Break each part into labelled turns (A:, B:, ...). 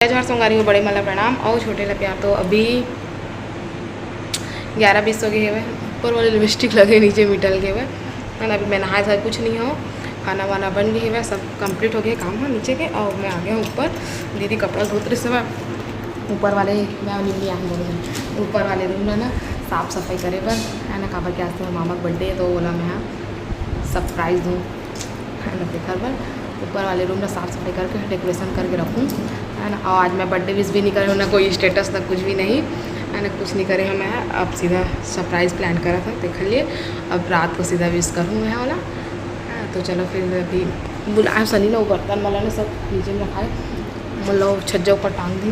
A: जोहार संगारी बड़े मला प्रणाम और छोटे ला प्यार। तो अभी 11:20 हो गए हुए, ऊपर वाले लिपस्टिक लगे नीचे मिटल गए हुए है ना। अभी मैं नहाए था कुछ नहीं हो, खाना वाना बन गई है, सब कंप्लीट हो गया काम है नीचे के। और मैं आ गया हूँ ऊपर, दीदी कपड़ा धोत रही समय ऊपर वाले मैं निम्बी आ गई ऊपर वाले रूम में ना साफ़ सफाई करे पर है ना। काबर के आज तो मामा का बर्थडे है तो बोला मैं हाँ सरप्राइज़ दूँ है ना। देखा पर ऊपर वाले रूम में साफ़ सफाई करके डेकोरेशन करके रखूँ है ना। और आज मैं बर्थडे विश भी नहीं करे हूँ, ना कोई स्टेटस ना कुछ भी नहीं है ना, कुछ नहीं करे हूँ मैं। अब सीधा सरप्राइज़ प्लान करा था देख लिए, अब रात को सीधा विश करूँ मैं वाला। तो चलो फिर अभी बुलाए सनी ने वो बर्तन वाला ने सब नीचे में रखाए, मतलब छज्जा ऊपर टांग दी,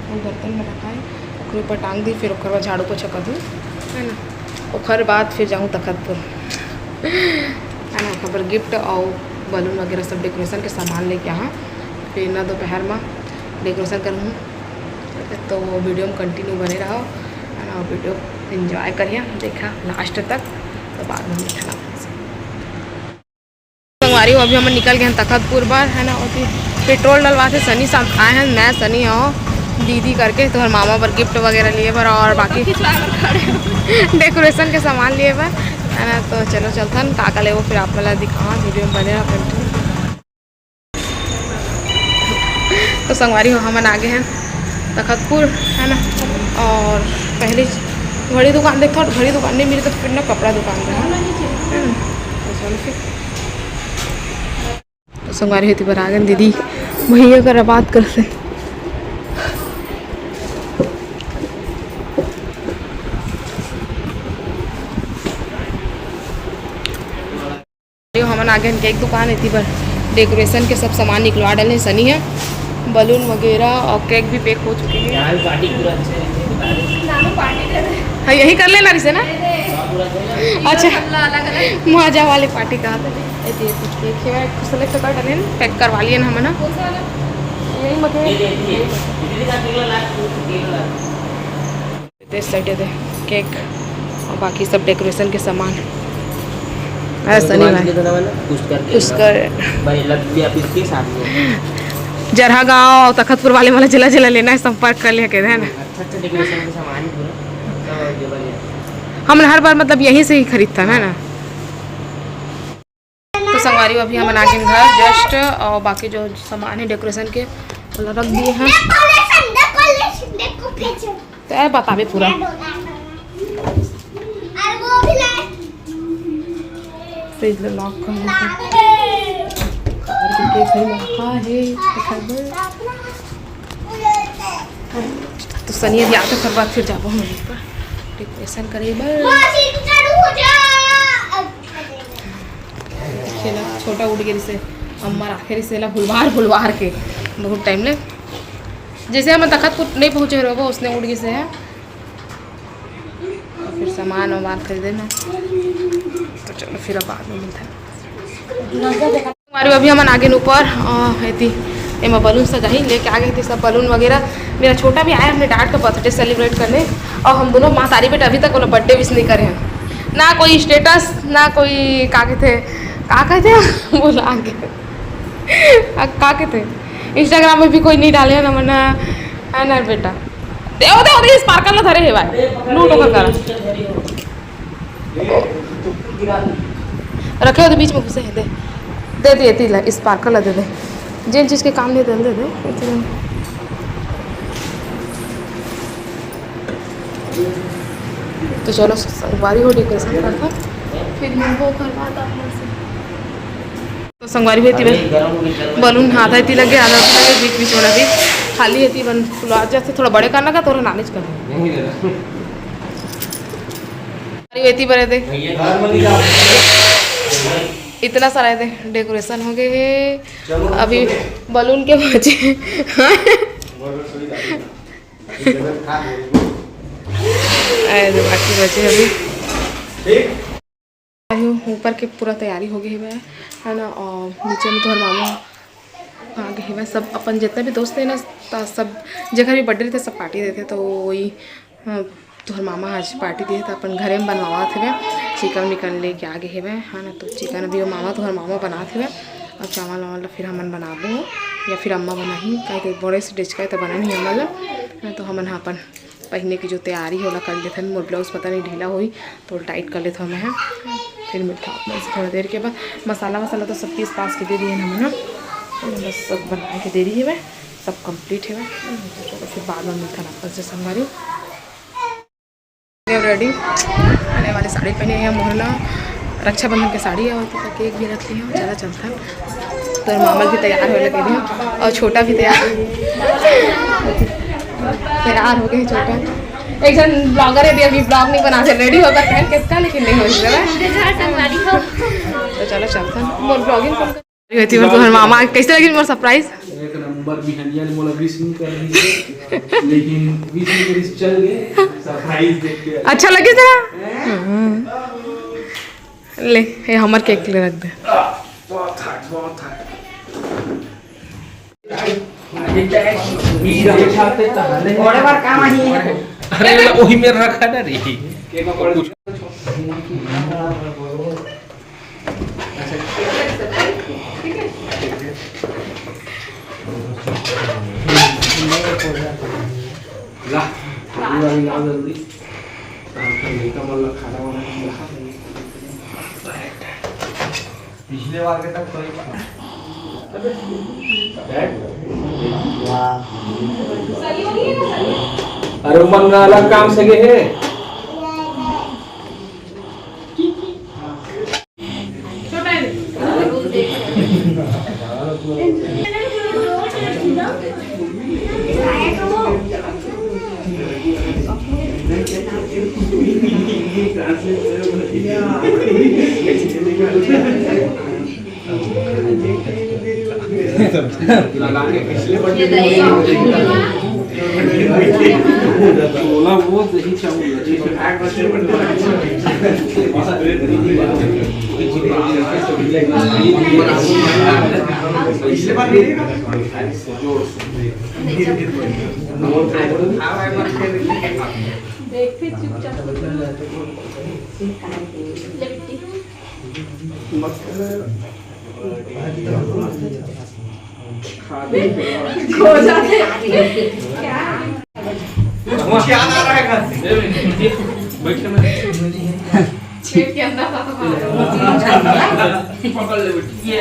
A: वो बर्तन में रखाए ओखर ऊपर टांग दी। फिर ओखर बाद झाड़ू पोछा कर दूँ है ना। ओखर बाद फिर जाऊँ तखतपुर है ना, ओखर पर गिफ्ट और बलून वगैरह सब डेकोरेशन के सामान लेके यहाँ फिर ना दोपहर में डेकोरेशन करूँ। तो वीडियो में कंटिन्यू बने रहो है ना, वीडियो एंजॉय करिए देखा लास्ट तक, तो बाद में मिठाना संगवारी हो। अभी हम निकल गए हैं तखतपुर पर है ना। और फिर पेट्रोल डलवा से सनी साथ आए हैं, मैं सनी और दीदी करके तो मामा पर गिफ्ट वगैरह लिए पर और बाकी डेकोरेशन के सामान लिए पर है ना। तो चलो चलता है काका ले वो फिर आप वाला दिखावा वीडियो में बने रहा। तो संगवारी हो हम आगे हैं तखतपुर है ना। और पहले घड़ी दुकान देखा और घड़ी दुकान नहीं मिली तो फिर ना कपड़ा दुकान में है ना। तो चलो फिर तो संगवारी होती पर आ गए दीदी भैया कर बात करते हमन आगे केक दुकान है पर डेकोरेशन के सब सामान निकलवा डाले सनी है, बलून वगैरह और केक भी पैक हो चुके हैं। हाँ यही कर लेना रिसे ना। अच्छा मजा वाली पार्टी कहा था कुछ केक है सेलेक्ट कर डाले पैक करवा लिए ना हम ना यही साइड है केक और बाकी सब डेकोरेशन के सामान जरहा गाँव तखतपुर वाले वाला जिला जिला लेना है संपर्क कर लिया कहते हैं ना। हम हर बार मतलब यहीं से ही खरीदता है ना। तो संगवारी अभी हम आगे घर जस्ट और बाकी जो सामान है डेकोरेशन के रख दिए हैं। तो यार बतावे पूरा फ्रिज लॉक तो सनी अभी आते फिर बाद फिर जाबो हम पर डेकोरेशन करे खेला छोटा उड़ गई से अम्मा आखिर से भुलवार के बहुत टाइम ले जैसे हम तखतपुर नहीं पहुँचे रहो उसने उड़ गई से है। फिर सामान वामान खरीदे ना तो चलो फिर अब बाद में मिलता है। हमारे अभी हम आगे ऊपर थी एम बलून सजाही लेके आ गई थी सब बलून वगैरह। मेरा छोटा भी आया हमने डांट का बर्थडे सेलिब्रेट करने और हम दोनों माँ तारी बेटा अभी तक वो बर्थडे विश नहीं करे हैं, ना कोई स्टेटस ना कोई का कहते बोला आगे का कहते इंस्टाग्राम में भी कोई नहीं डाले ना मना है ना बेटा। दे स्पार्कल धरे है भाई लूट होकर कर रखे हो तो बीच में घुसे दे दे दिए ती स्पार्कल दे दे जिन चीज़ के काम नहीं दे दे। तो चलो संगवारी हो डेकोरेशन करता फिर वो करवाता तो संगवारी भी थी बलून आधा थी लगे आधा लगे बीच बीच वाला भी खाली है थी बन फुलवा जैसे थोड़ा बड़े करना का थोड़ा नानिज करना वेती बड़े थे इतना सारा थे डेकोरेशन हो गए अभी बलून के बचे बाकी बचे अभी ऊपर के पूरा तैयारी हो गई है ना। और नीचे में तो मामा आ गए हैं सब अपन जितने भी दोस्त थे ना सब जगह भी बर्थडे थे सब पार्टी देते तो वही तो मामा आज पार्टी दिए तो अपन घरे में बनवा थे चिकन विकन लेके आगे है ना। तो चिकन अभी वो मामा तो मामा बना थे और चावल वावल फिर हमन बना दो या फिर अम्मा बनाही कहीं बड़े से डिच का तो बना नहीं हमारा। तो हम अपन पहनने की जो तैयारी होला कर लेते हैं। मोर ब्लाउज पता नहीं ढीला हुई तो टाइट कर लेते हमें। फिर मिलता हूँ थोड़ी देर के बाद। मसाला वसाला तो सब चीज़ पास के दे दिए हम ना, बस सब बना के दे रही है मैं, सब कंप्लीट है मैं। चलो फिर बाद में मिलता है आपस से संगवारी। रेडी आने वाले साड़ी पहने हैं मोहना, रक्षाबंधन की साड़ी है तो केक भी रख ली है ज़्यादा चलता तो मामल भी तैयार होने लगे हैं और छोटा भी तैयार हो गए। छोटा एक जन ब्लॉगर है भी अभी ब्लॉग नहीं बना से रेडी होकर पहन किसका लेकिन नहीं हो रहा तो चलो चलते हैं। मोर ब्लॉगिंग कौन कर रही थी तो मामा कैसे लगी मोर सरप्राइज?
B: एक नंबर बिहनिया ने मोला विश नहीं कर रही है लेकिन विश नहीं करी चल गए सरप्राइज देख के
A: अच्छा लगे तेरा। ले ये हमार केक ले रख दे।
B: बहुत था
C: बड़े बार काम आ रही है।
B: अरे वही में रखा ना रे केक कुछ ला ला जल्दी खाना पिछले बार के तक अरे मंगाला काम सके है वो दही याद आ रहा है घर
A: छेद के अंदर
B: पकड़ ले ये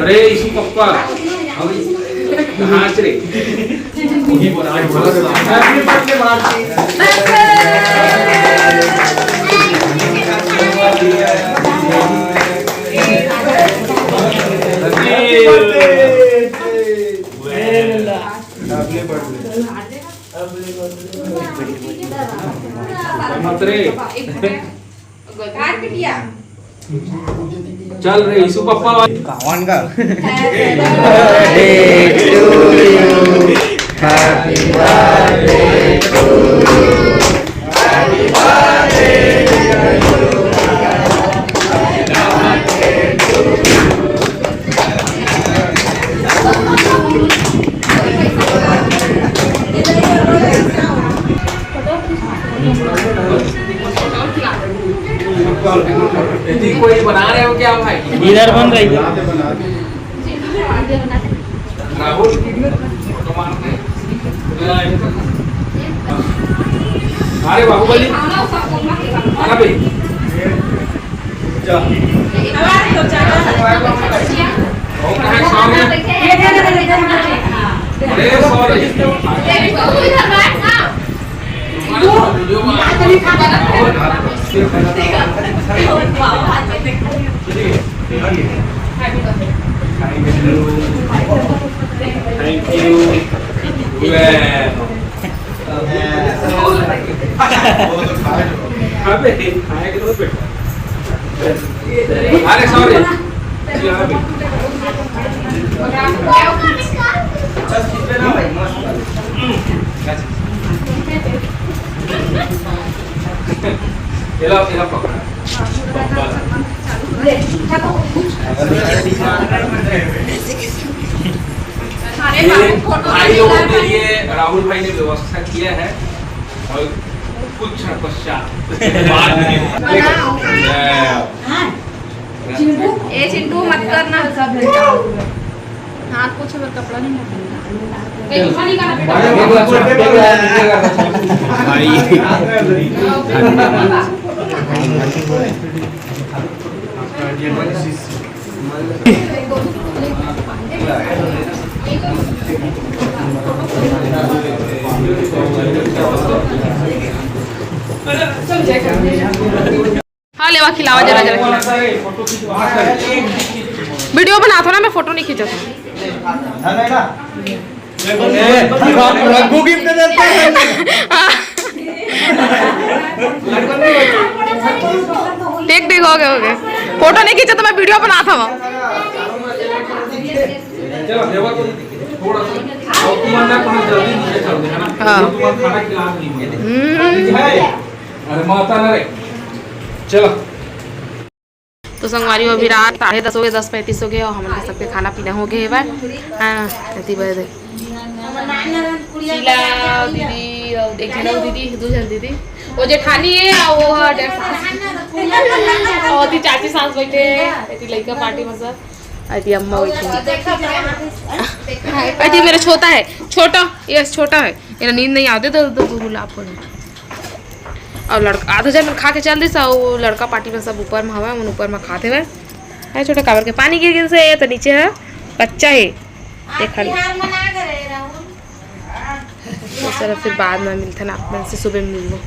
B: अरे इसी पप्पा कहाँ से रे वही बना हैप्पी बर्थडे मार्ची चल रे इसु पप्पा
C: कावन का
D: Happy birthday to you. Happy birthday to you.
B: कोई बना रहे हो क्या भाई?
C: इधर बन रही है
B: राहुल अरे बाहुबली आना भाई थैंक यू अरे सॉरी ये पकड़ा भाई लोगों के लिए राहुल भाई ने व्यवस्था किया है और कुछ क्षण पश्चात बाद में
A: ए चिंटू मत करना हाथ कुछ अगर कपड़ा नहीं हाँ लेवा खिलावा जरा जरा वीडियो बना थो ना, मैं फोटो नहीं खींचा था।
C: रघु गिफ्ट देते हैं।
A: देख हो गए फोटो नहीं खींचा तो मैं वीडियो बना था वहाँ।
B: चलो देवा को थोड़ा सा और तुम्हारा कहाँ जल्दी नीचे चल गया ना।
A: हाँ।
B: तुम्हारा खाना खिला नहीं है। अरे माता ना रे चलो।
A: तो संगवारी अभी रात 10:30 हो गए, 10:35 हो गए और हमारे सबके खाना पीना हो गए बार। हाँ अति बड़े शीला दीदी और एक जन दीदी दो जन दीदी वो जेठानी है और वो है और ती चाची सास बैठे अति लड़का पार्टी में सब अति अम्मा बैठी। अति मेरा छोटा ये छोटा है, मेरा नींद नहीं आते तो गुलाब को और लड़का आधा जन खा के चल दी सा वो लड़का पार्टी में सब ऊपर में हवा मन ऊपर में खाते हुए है छोटा काबर के पानी गिर से तो नीचे है बच्चा है देखा तो चलो फिर बाद में मिलते ना आप से सुबह मिल लो।